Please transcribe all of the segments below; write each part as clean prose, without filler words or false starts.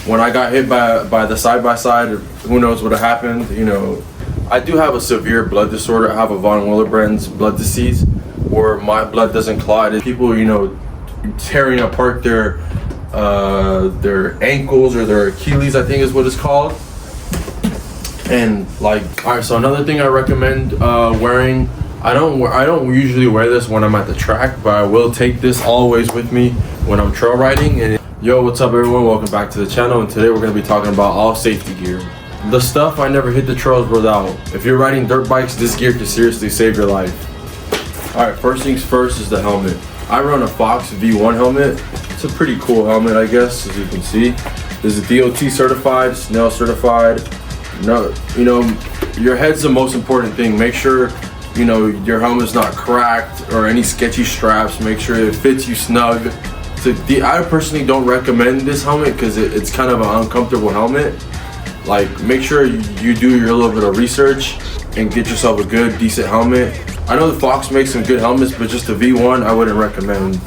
when I got hit by the side-by-side, who knows what happened. You know, I do have a severe blood disorder. I have a von Willebrand's blood disease, where my blood doesn't clot. People, you know, tearing apart their ankles or their Achilles, I think is what it's called. And like, all right, so another thing I recommend wearing, I don't usually wear this when I'm at the track, but I will take this always with me when I'm trail riding. And yo, what's up everyone, welcome back to the channel, and today we're going to be talking about all safety gear, the stuff I never hit the trails without. If you're riding dirt bikes, this gear can seriously save your life. All right, first things first is the helmet. I run a Fox V1 helmet. It's a pretty cool helmet, I guess, as you can see. This is DOT certified, Snell certified. No, you know, your head's the most important thing. Make sure, you know, your helmet's not cracked or any sketchy straps. Make sure it fits you snug. So I personally don't recommend this helmet because it's kind of an uncomfortable helmet. Like, make sure you do your little bit of research and get yourself a good, decent helmet. I know the Fox makes some good helmets, but just the V1 I wouldn't recommend.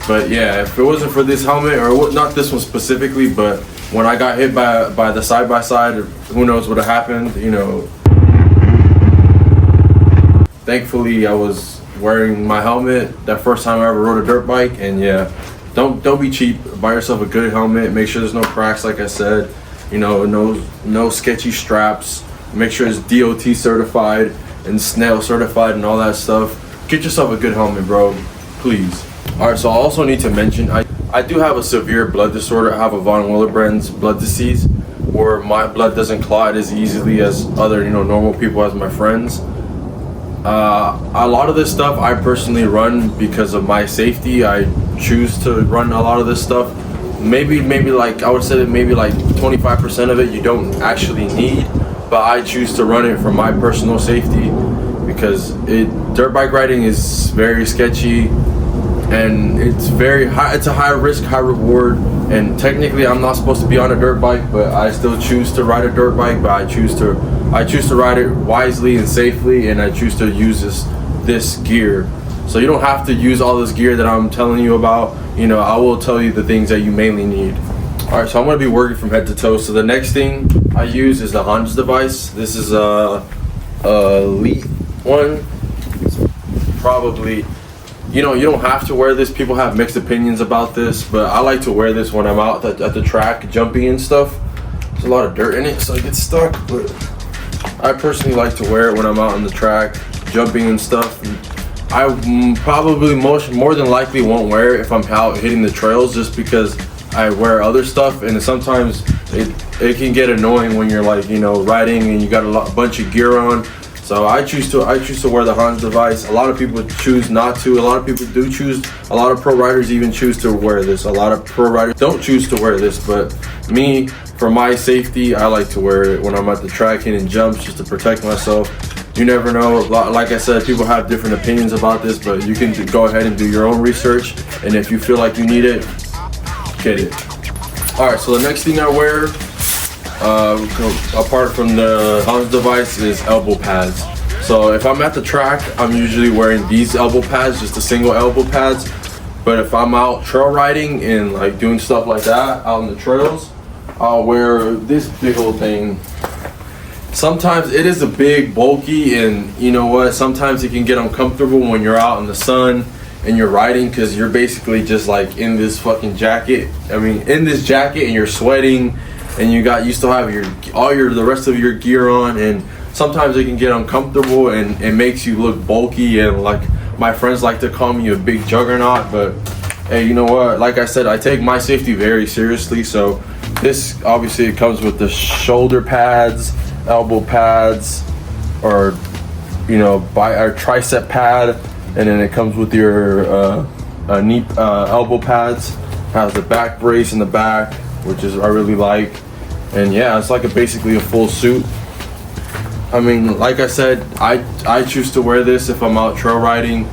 But yeah, if it wasn't for this helmet, or not this one specifically, but when I got hit by the side-by-side, who knows what happened, you know. Thankfully, I was wearing my helmet that first time I ever rode a dirt bike, and yeah, don't be cheap. Buy yourself a good helmet. Make sure there's no cracks, like I said. You know, no sketchy straps. Make sure it's DOT certified and Snell certified and all that stuff. Get yourself a good helmet, bro, please. All right, so I also need to mention, I do have a severe blood disorder. I have a von Willebrand's blood disease, where my blood doesn't clot as easily as other, you know, normal people, as my friends. A lot of this stuff I personally run because of my safety. I choose to run a lot of this stuff. Maybe like, I would say that maybe like 25% of it you don't actually need, but I choose to run it for my personal safety because dirt bike riding is very sketchy. And it's very high. It's a high risk, high reward. And technically, I'm not supposed to be on a dirt bike, but I still choose to ride a dirt bike. But I choose to ride it wisely and safely, and I choose to use this gear. So you don't have to use all this gear that I'm telling you about. You know, I will tell you the things that you mainly need. All right, so I'm gonna be working from head to toe. So the next thing I use is the Hans device. This is a elite one. It's probably. You know, you don't have to wear this. People have mixed opinions about this, but I like to wear this when I'm out at the track jumping and stuff. There's a lot of dirt in it, so I get stuck, but I personally like to wear it when I'm out on the track jumping and stuff. I probably more than likely won't wear it if I'm out hitting the trails, just because I wear other stuff, and sometimes it can get annoying when you're, like, you know, riding and you got a bunch of gear on. So I choose to wear the Hans device. A lot of people choose not to. A lot of people do choose. A lot of pro riders even choose to wear this. A lot of pro riders don't choose to wear this, but me, for my safety, I like to wear it when I'm at the track hitting jumps, just to protect myself. You never know. Like I said, people have different opinions about this, but you can go ahead and do your own research, and if you feel like you need it, get it. All right, so the next thing I wear, apart from the Hans device, is elbow pads. So if I'm at the track, I'm usually wearing these elbow pads, just the single elbow pads. But if I'm out trail riding and like doing stuff like that out on the trails, I'll wear this big old thing. Sometimes it is a big, bulky, and you know what, sometimes it can get uncomfortable when you're out in the sun and you're riding, because you're basically just like in this fucking jacket. I mean, in this jacket, and you're sweating, and you still have the rest of your gear on, and sometimes it can get uncomfortable and it makes you look bulky, and like my friends like to call me a big juggernaut. But hey, you know what, like I said, I take my safety very seriously. So this, obviously, it comes with the shoulder pads, elbow pads, or you know, our tricep pad, and then it comes with your knee elbow pads. Has the back brace in the back, which is I really like. And yeah, it's like basically a full suit. I mean, like I said, I choose to wear this if I'm out trail riding.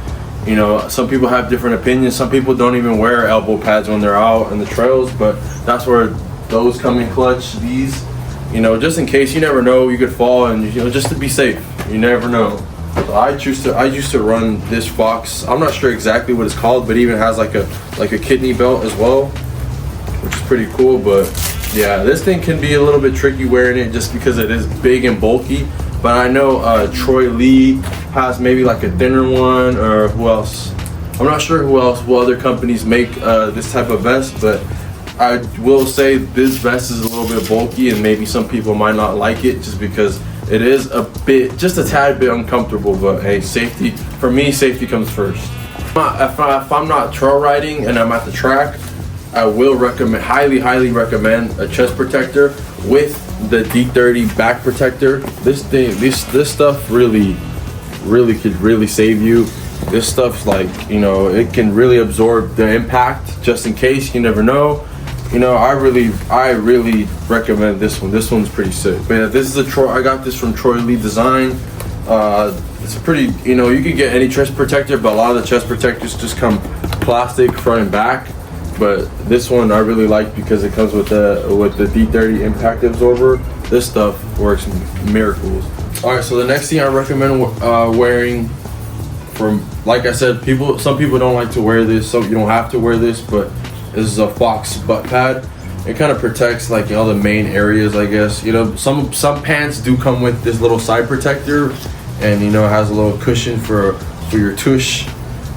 You know, some people have different opinions. Some people don't even wear elbow pads when they're out in the trails, but that's where those come in clutch. These, you know, just in case, you never know, you could fall, and you know, just to be safe, you never know. So I choose to run this Fox. I'm not sure exactly what it's called, but it even has like a kidney belt as well, which is pretty cool. But Yeah, this thing can be a little bit tricky wearing it just because it is big and bulky. But I know Troy Lee has maybe like a thinner one, or who else? I'm not sure what other companies make this type of vest, but I will say this vest is a little bit bulky and maybe some people might not like it just because it is just a tad bit uncomfortable. But hey, safety, for me, safety comes first. If I'm not trail riding and I'm at the track, I will highly recommend a chest protector with the D30 back protector. This stuff really could save you. This stuff's like, you know, it can really absorb the impact just in case, you never know. You know, I really recommend this one. This one's pretty sick. But yeah, this is I got this from Troy Lee Design. It's pretty, you know, you can get any chest protector, but a lot of the chest protectors just come plastic front and back. But this one I really like because it comes with the D30 impact absorber. This stuff works miracles. All right, so the next thing I recommend wearing, like I said, some people don't like to wear this, so you don't have to wear this, but this is a Fox butt pad. It kind of protects like all the main areas, I guess. You know, some pants do come with this little side protector, and you know, it has a little cushion for your tush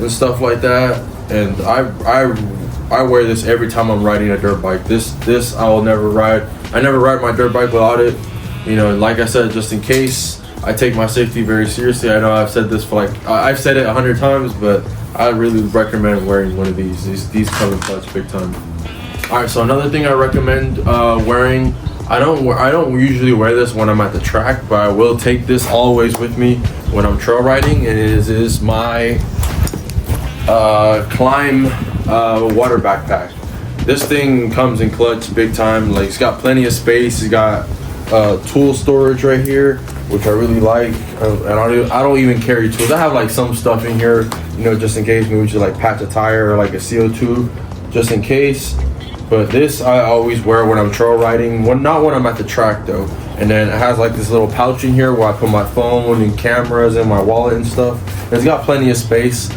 and stuff like that. And I wear this every time I'm riding a dirt bike. This I will never ride. I never ride my dirt bike without it. You know, and like I said, just in case, I take my safety very seriously. I know I've said this for I've said it 100 times, but I really recommend wearing one of these. These come in clutch big time. All right, so another thing I recommend wearing. I don't usually wear this when I'm at the track, but I will take this always with me when I'm trail riding, and it is my Climb water backpack. This thing comes in clutch big time. Like, it's got plenty of space. It's got tool storage right here, which I really like. And I don't even carry tools. I have like some stuff in here, you know, just in case, maybe just like patch a tire or like a CO2, just in case. But this I always wear when I'm trail riding. Not when I'm at the track though. And then it has like this little pouch in here where I put my phone and cameras and my wallet and stuff. It's got plenty of space.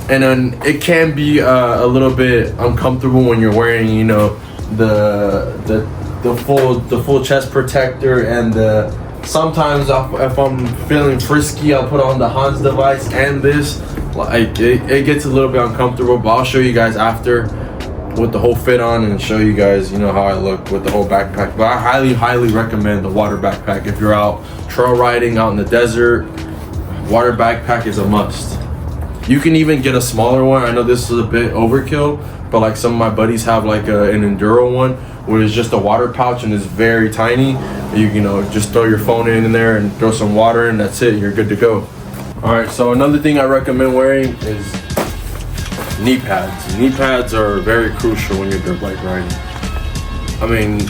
And then it can be a little bit uncomfortable when you're wearing, you know, the full chest protector, and sometimes if I'm feeling frisky, I'll put on the Hans device and this. Like it gets a little bit uncomfortable, but I'll show you guys after with the whole fit on and show you guys, you know, how I look with the whole backpack. But I highly recommend the water backpack if you're out trail riding out in the desert. Water backpack is a must. You can even get a smaller one. I know this is a bit overkill, but like some of my buddies have like an enduro one where it's just a water pouch and it's very tiny. You know, just throw your phone in there and throw some water in, that's it, you're good to go. All right, so another thing I recommend wearing is knee pads. Knee pads are very crucial when you're dirt bike riding. I mean,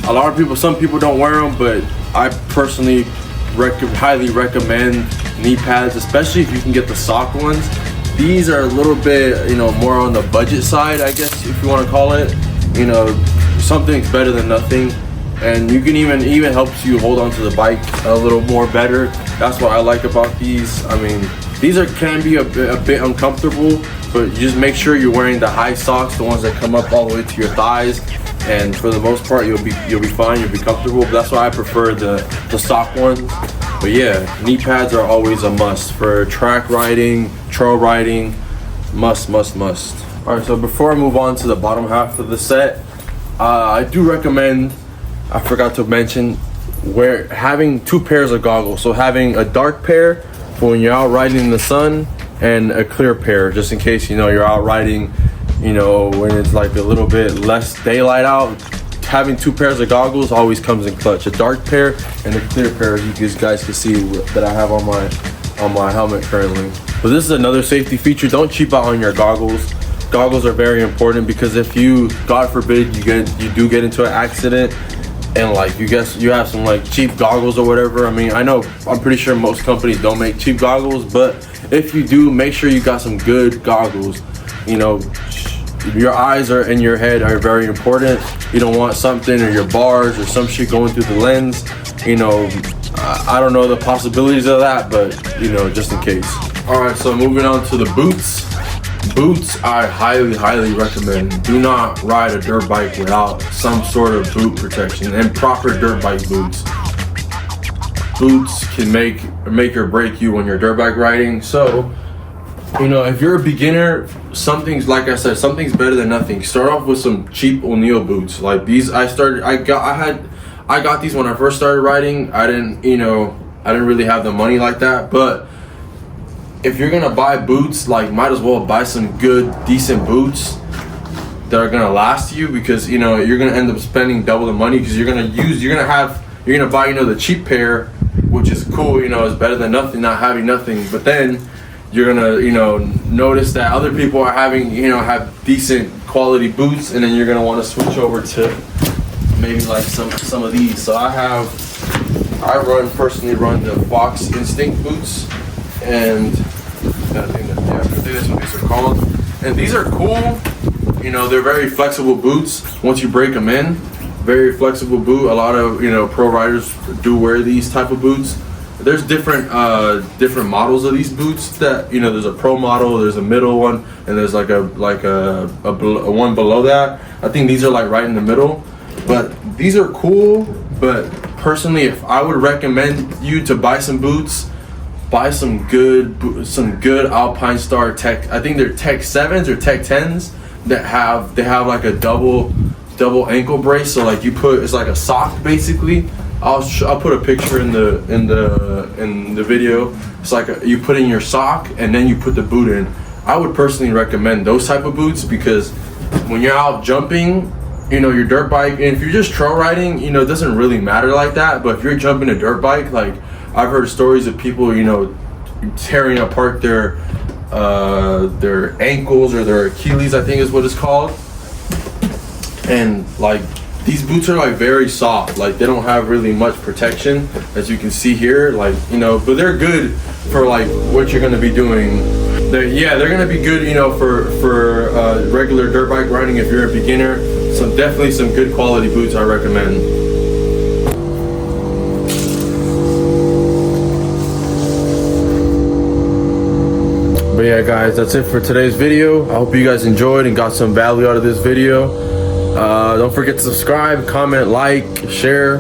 some people don't wear them, but I personally highly recommend knee pads, especially if you can get the sock ones. These are a little bit, you know, more on the budget side, I guess, if you want to call it. You know, something's better than nothing, and you can even helps you hold onto the bike a little more better. That's what I like about these. I mean, these can be a bit uncomfortable, but you just make sure you're wearing the high socks, the ones that come up all the way to your thighs, and for the most part you'll be fine, you'll be comfortable. But that's why I prefer the sock ones. But yeah, knee pads are always a must for track riding, trail riding. Must. All right, so before I move on to the bottom half of the set, I do recommend, I forgot to mention, having 2 pairs of goggles. So having a dark pair for when you're out riding in the sun, and a clear pair just in case, you know, you're out riding, you know, when it's like a little bit less daylight out. Having 2 pairs of goggles always comes in clutch. A dark pair and a clear pair, as you guys can see that I have on my helmet currently. But this is another safety feature. Don't cheap out on your goggles. Goggles are very important, because if you, God forbid, you do get into an accident and like you have some like cheap goggles or whatever. I mean, I'm pretty sure most companies don't make cheap goggles, but if you do, make sure you got some good goggles. You know, your eyes and your head are very important. You don't want something, or your bars or some shit going through the lens. You know, I don't know the possibilities of that, but you know, just in case. All right, so moving on to the boots. Boots, I highly recommend. Do not ride a dirt bike without some sort of boot protection and proper dirt bike boots. Boots can make or break you when you're dirt bike riding. So, you know, if you're a beginner, something's, like I said, something's better than nothing. Start off with some cheap O'Neill boots. Like these, I got these when I first started riding. I didn't really have the money like that, but if you're gonna buy boots, like, might as well buy some good, decent boots that are gonna last you, because, you know, you're gonna end up spending double the money, because you're gonna buy, you know, the cheap pair, which is cool, you know, it's better than nothing, not having nothing. But then you're gonna, you know, notice that other people are having, you know, have decent quality boots, and then you're gonna want to switch over to maybe like some of these. So I personally run the Fox Instinct boots, and I think that's what these are called. And these are cool. You know, they're very flexible boots once you break them in. Very flexible boot. A lot of, you know, pro riders do wear these type of boots. There's different models of these boots that, you know, there's a pro model, there's a middle one, and there's like a one below that. I think these are like right in the middle. But these are cool. But personally, if I would recommend you to buy some boots, buy some good Alpine Star Tech. I think they're Tech 7s or Tech 10s that have like a double ankle brace. So like it's like a sock basically. I'll put a picture in the video. It's like you put in your sock and then you put the boot in. I would personally recommend those type of boots, because when you're out jumping, you know, your dirt bike, and if you're just trail riding, you know, it doesn't really matter like that. But if you're jumping a dirt bike, like, I've heard stories of people, you know, tearing apart their ankles or their Achilles, I think is what it's called. And like, these boots are like very soft, like they don't have really much protection, as you can see here, like, you know, but they're good for like what you're gonna be doing. They're gonna be good, you know, for regular dirt bike riding if you're a beginner. So definitely some good quality boots I recommend. But yeah, guys, that's it for today's video. I hope you guys enjoyed and got some value out of this video. Don't forget to subscribe, comment, like, share.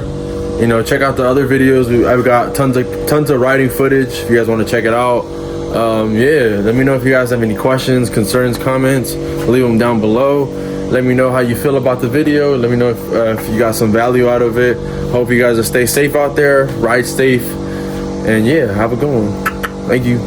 You know, check out the other videos. I've got tons of riding footage if you guys want to check it out. Yeah, let me know if you guys have any questions, concerns, comments. Leave them down below. Let me know how you feel about the video. Let me know if you got some value out of it. Hope you guys will stay safe out there, ride safe, and yeah, have a good one. Thank you.